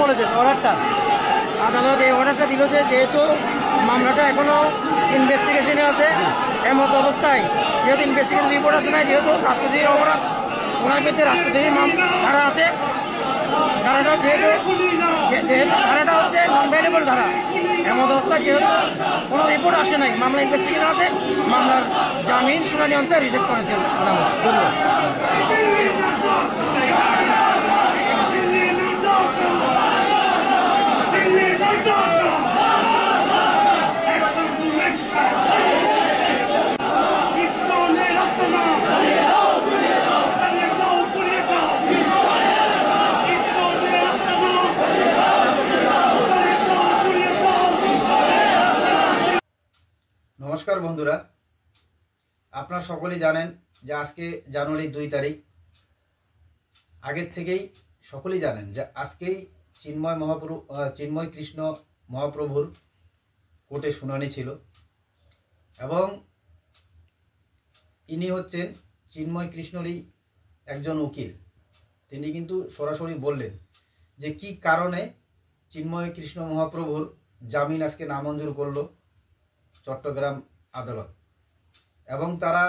বলেছেন অর্ডারটা, আদালত এই অর্ডারটা দিল যে যেহেতু মামলাটা এখনও ইনভেস্টিগেশনে আছে, এমত অবস্থায় যেহেতু ইনভেস্টিগেশন রিপোর্ট আসে নাই, যেহেতু রাষ্ট্রদ্রোহীর অপরাধ ওনার বিরুদ্ধে রাষ্ট্রদ্রোহী ধারা আছে, ধারাটা ধারাটা হচ্ছে নন ভ্যালুয়েবল ধারা। এমন অবস্থায় যেহেতু কোনো রিপোর্ট আসে নাই, মামলা ইনভেস্টিগেশন আছে, মামলার জামিন শুনানি অন্তে রিজেক্ট করেছেন আদালত। ধন্যবাদ। নমস্কার বন্ধুরা, আপনারা সকলেই জানেন যে আজকে জানুয়ারি 2 তারিখ। আগের থেকেই সকলেই জানেন যে আজকেই চিন্ময় কৃষ্ণ মহাপ্রভুর কোর্টে শুনানি ছিল এবং ইনি হচ্ছেন চিন্ময় কৃষ্ণরই একজন উকিল। তিনি কিন্তু সরাসরি বললেন যে কি কারণে চিন্ময় কৃষ্ণ মহাপ্রভুর জামিন আজকে নামঞ্জুর করলো চট্টগ্রাম আদালত, এবং তারা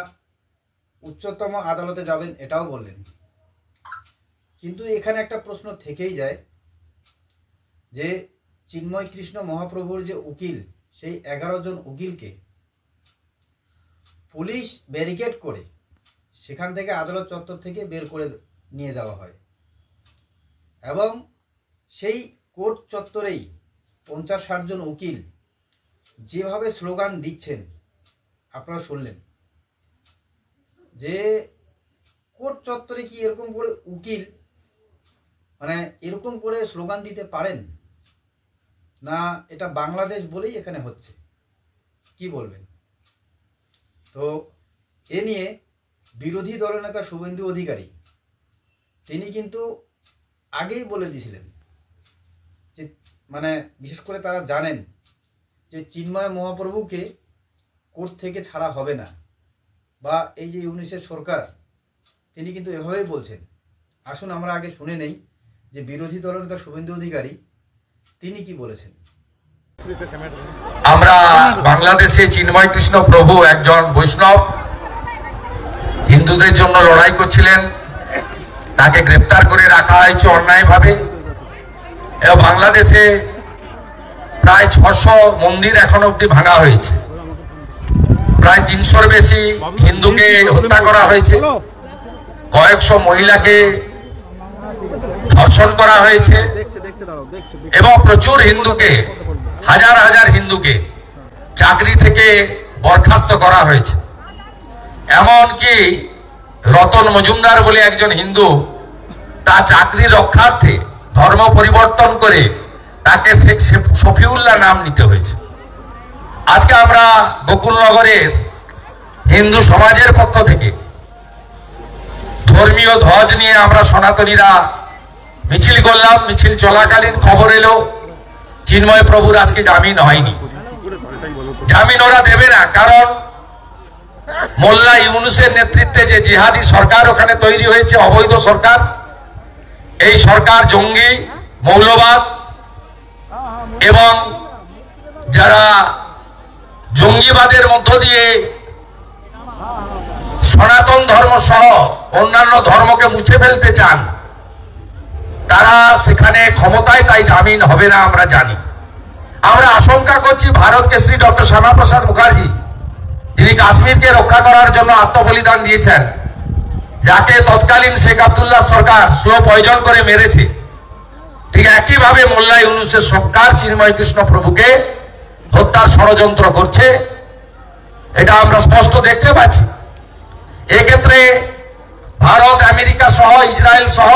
উচ্চতম আদালতে যাবেন এটাও বললেন। কিন্তু এখানে একটা প্রশ্ন থেকেই যায় যে চিন্ময় কৃষ্ণ মহাপ্রভুর যে উকিল, সেই 11 জন উকিলকে পুলিশ ব্যারিকেড করে সেখান থেকে আদালত চত্বর থেকে বের করে নিয়ে যাওয়া হয় এবং সেই কোর্ট চত্বরেই 50-60 জন উকিল যেভাবে স্লোগান দিচ্ছেন আপনারা শুনলেন। যে কোর্ট চত্বরে কি এরকম করে উকিল এরকম করে স্লোগান দিতে পারেন না? এটা বাংলাদেশ বলেই এখানে হচ্ছে, কি বলবেন? তো এ নিয়ে বিরোধী দলনেতা শুভেন্দু অধিকারী তিনি কিন্তু আগেই বলে দিয়েছিলেন যে বিশেষ করে তারা জানেন যে চিন্ময় মহাপ্রভুকে কোর্ট থেকে ছাড়া হবে না, বা এই যে ইউনিসের সরকার তিনি কিন্তু এভাবেই বলছেন। আসুন আমরা আগে শুনে নেই যে বিরোধী দলনেতা শুভেন্দু অধিকারী তিনি কি বলেছেন। আমরা বাংলাদেশে চিন্ময় কৃষ্ণ প্রভু একজন বৈষ্ণব, হিন্দুদের জন্য লড়াই করছিলেন, তাকে গ্রেপ্তার করে রাখা হয়েছে অন্যায়ভাবে। এবং বাংলাদেশে প্রায় 600 মন্দির এখন অব্দি ভাঙা হয়েছে, প্রায় 300-র বেশি হিন্দুকে হত্যা করা হয়েছে, কয়েকশো মহিলাকে ধর্ষণ করা হয়েছে এবং প্রচুর হিন্দুকে, হাজার হাজার হিন্দুকে চাকরি থেকে বরখাস্ত করা হয়েছে। এমনকি রতন মজুমদার বলে একজন হিন্দু, তার চাকরি রক্ষার্থে ধর্ম পরিবর্তন করে তাকে শেখ শফিউল্লাহ নাম নিতে হয়েছে। আজকে আমরা গোকুলনগরের হিন্দু সমাজের পক্ষ থেকে ধর্মীয় ধ্বজ নিয়ে আমরা সনাতনীরা মিছিল করলাম। মিছিল চলাকালীন খবর এলো চিন্ময় প্রভুর আজকে জামিন হয়নি। জামিন ওরা দেবে না, কারণ মোল্লা ইউনুসের নেতৃত্বে যে জিহাদি সরকার ওখানে তৈরি হয়েছে, অবৈধ সরকার, এই সরকার জঙ্গি, মৌলবাদ এবং যারা জঙ্গিবাদের মধ্য দিয়ে সনাতন ধর্ম সহ অন্যান্য ধর্মকে মুছে ফেলতে চান, তারা সেখানে ক্ষমতায়, তাই জামিন হবে না আমরা জানি। আমরা আশঙ্কা করছি ভারত কেশরী ডক্টর শ্যামাপ্রসাদ মুখার্জি, তিনি কাশ্মীরকে রক্ষা করার জন্য আত্মবলিদান দিয়েছেন, যাকে তৎকালীন শেখ আব্দুল্লাহ সরকার স্লো পয়জন করে মেরেছে, ঠিক একইভাবে মোল্লা ইউনুসের সরকার চিন্ময় কৃষ্ণ প্রভুকে হত্যার ষড়যন্ত্র করছে। এটা আমরা স্পষ্ট দেখতে পাচ্ছি। এক্ষেত্রে ভারত, আমেরিকা সহ, ইসরায়েল সহ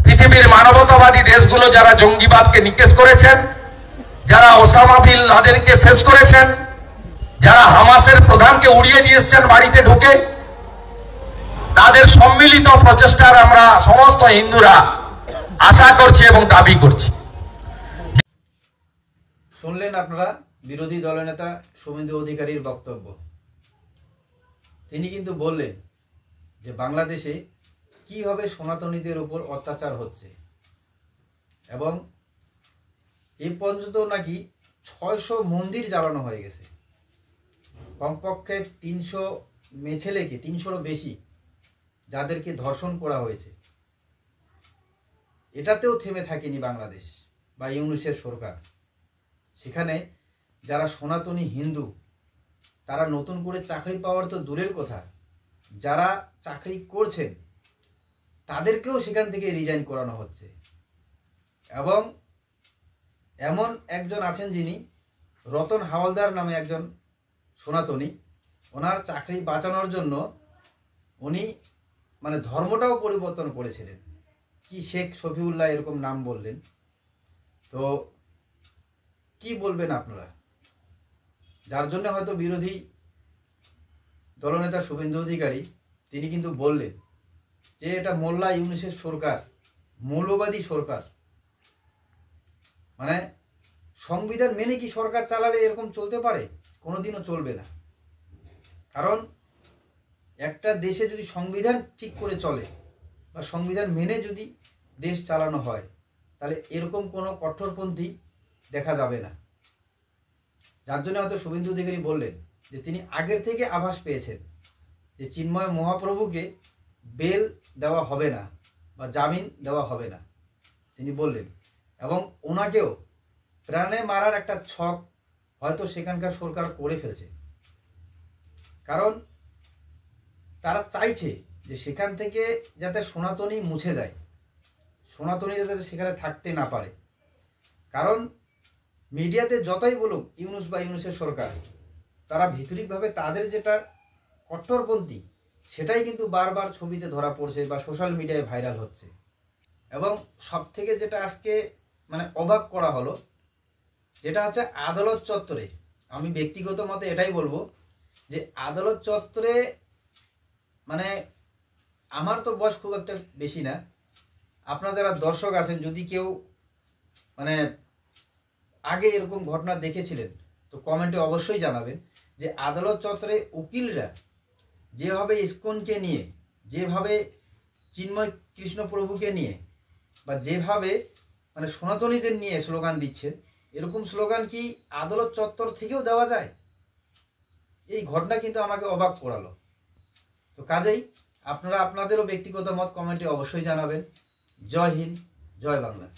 পৃথিবীর মানবতাবাদী দেশগুলো যারা জঙ্গিবাদকে নিকেশ করেছেন, যারা ওসামা বিন লাদেনকে শেষ করেছেন, যারা হামাসের প্রধানকে উড়িয়ে দিয়ে এসছেন বাড়িতে ঢুকে, তাদের সম্মিলিত প্রচেষ্টার আমরা সমস্ত হিন্দুরা আশা করছি এবং দাবি করছি। শুনলেন আপনারা বিরোধী দলনেতা শুভেন্দু অধিকারীর বক্তব্য। তিনি কিন্তু বললেন যে বাংলাদেশে কিভাবে সনাতনীদের উপর অত্যাচার হচ্ছে, এবং এই পর্যন্ত নাকি 600 মন্দির জ্বালানো হয়ে গেছে, কমপক্ষে 300 মেয়ে ছেলেকে, 300রও বেশি যাদেরকে ধর্ষণ করা হয়েছে। এটাতেও থেমে থাকেনি বাংলাদেশ বা ইউনূসের সরকার। সেখানে যারা সনাতনী হিন্দু তারা নতুন করে চাকরি পাওয়ার তো দূরের কথা, যারা চাকরি করছেন তাদেরকেও সেখান থেকে রিজাইন করানো হচ্ছে। এবং এমন একজন আছেন যিনি রতন হাওলদার নামে একজন সনাতনী, ওনার চাকরি বাঁচানোর জন্য উনি মানে ধর্মটাও পরিবর্তন করেছিলেন, কি শেখ শফিউল্লাহ এরকম নাম বললেন। তো কি বলবেন আপনারা? যার জন্য হয়তো বিরোধী দলনেতা শুভেন্দু অধিকারী তিনি কিন্তু বললেন যে এটা মোল্লা ইউনূসের সরকার, মৌলবাদী সরকার। মানে সংবিধান মেনে কি সরকার চালালে এরকম চলতে পারে? কোনোদিনও চলবে না। কারণ একটা দেশে যদি সংবিধান ঠিক করে চলে বা সংবিধান মেনে যদি দেশ চালানো হয় তাহলে এরকম কোনো কঠোরপন্থী দেখা যাবে না। যার জন্য হয়তো শুভেন্দু অধিকারী বললেন যে তিনি আগের থেকে আভাস পেয়েছেন যে চিন্ময় মহাপ্রভুকে বেল দেওয়া হবে না বা জামিন দেওয়া হবে না, তিনি বললেন। এবং ওনাকেও প্রাণে মারার একটা ছক হয়তো সেখানকার সরকার করে ফেলছে, কারণ তারা চাইছে যে সেখান থেকে যাতে সনাতনী মুছে যায়, সনাতনী যাতে সেখানে থাকতে না পারে। কারণ মিডিয়াতে যতই বলুক ইউনূস বা ইউনূসের সরকার, তারা ভিতরিকভাবে তাদের যেটা কট্টরপন্থী সেটাই কিন্তু বারবার ছবিতে ধরা পড়ছে বা সোশ্যাল মিডিয়ায় ভাইরাল হচ্ছে। এবং সব থেকে যেটা আজকে মানে অবাক করা হলো, যেটা হচ্ছে আদালত চত্বরে, আমি ব্যক্তিগত মতে এটাই বলবো যে আদালত চত্বরে মানে আমার তো বয়স খুব একটা বেশি না, আপনারা যারা দর্শক আছেন যদি কেউ মানে আগে এরকম ঘটনা দেখেছিলেন তো কমেন্টে অবশ্যই জানাবেন যে আদালত চত্বরে উকিলরা যেভাবে ইস্কনকে নিয়ে, যেভাবে চিন্ময় কৃষ্ণ প্রভুকে নিয়ে বা যেভাবে মানে সনাতনীদের নিয়ে স্লোগান দিচ্ছে, এরকম স্লোগান কি আদালত চত্বর থেকেও দেওয়া যায়? এই ঘটনা কিন্তু আমাকে অবাক করালো। তো কাজেই আপনারা আপনাদেরও ব্যক্তিগত মত কমেন্টে অবশ্যই জানাবেন। জয় হিন্দ, জয় বাংলা।